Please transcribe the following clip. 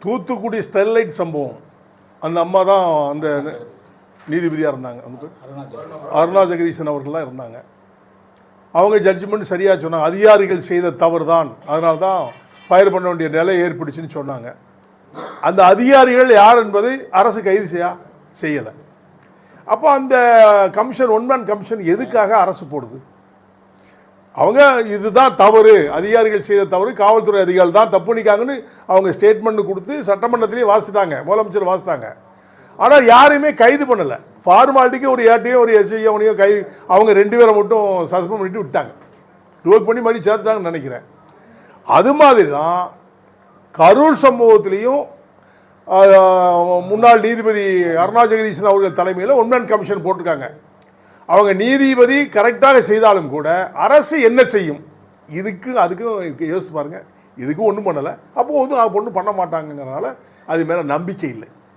Thoothukudi Sterlite சம்பவம் அந்த அம்மா தான் அந்த நீதிபதியாக இருந்தாங்க. அருணா ஜெகதீசன் அவர்கள் தான் இருந்தாங்க. அவங்க ஜட்ஜ்மெண்ட் சரியாக சொன்னாங்க. அதிகாரிகள் செய்த தவறு தான், அதனால தான் ஃபயர் பண்ண வேண்டிய நிலை ஏற்பட்டுச்சுன்னு சொன்னாங்க. அந்த அதிகாரிகள் யார் என்பதை அரசு கைது செய்யலை. அப்போ அந்த கமிஷன், ஒன்மேன் கமிஷன் எதுக்காக அரசு போடுது? அவங்க இதுதான் தவறு, அதிகாரிகள் செய்த தவறு, காவல்துறை அதிகாரிகள் தான் தப்பு பண்ணிக்காங்கன்னு அவங்க ஸ்டேட்மெண்ட் கொடுத்து சட்டமன்றத்திலேயே வாசிட்டாங்க, முதலமைச்சர் வாசித்தாங்க. ஆனால் யாரையுமே கைது பண்ணலை. ஃபார்மாலிட்டிக்கு ஒரு ஏட்டையோ ஒரு எஸ்ஐயோ அவங்க 2 பேரை மட்டும் சஸ்பெண்ட் பண்ணிட்டு விட்டாங்க, ரிவோக் பண்ணி மறுபடியும் சேர்த்துட்டாங்கன்னு நினைக்கிறேன். அது மாதிரி தான் கரூர் சம்பவத்திலையும் முன்னாள் நீதிபதி அருணா ஜெகதீசன் அவர்கள் தலைமையில் ஒன்மேன் கமிஷன் போட்டிருக்காங்க. அவங்க நீதிபதி கரெக்டாக செய்தாலும் கூட அரசு என்ன செய்யும்? அதுக்கும் யோசித்து பாருங்க. இதுக்கும் ஒன்றும் பண்ணலை. அப்போ ஒன்றும் பண்ண மாட்டாங்கிறதுனால அது மேலே நம்பிக்கை இல்லை.